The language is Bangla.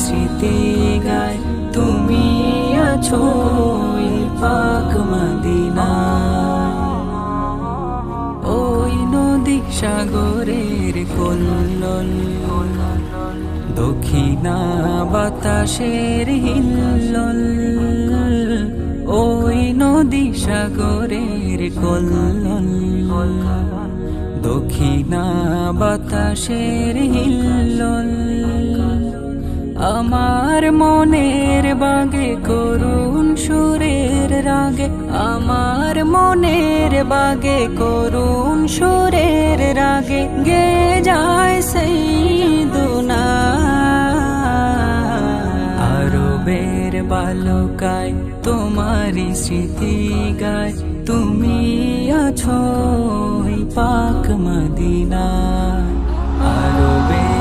স্মৃতি গায় তুমি আছো ওই পাক মদিনায়। ওই নদী সাগরের কল্লোল, দক্ষিণা বাতাসের হিল্লোল। ওই নদী সাগরের কল্লোল, দক্ষিণা বাতাসের হিল্লোল। আমার মনের বাগে করুণ সুরের রাগে, আমার মনের বাগে করুণ সুরের রাগে গে যায় সেই দুনা। আরবের বালুকায় তোমারি স্মৃতি গায় তুমি আছো ওই পাক মদিনায়। আরবের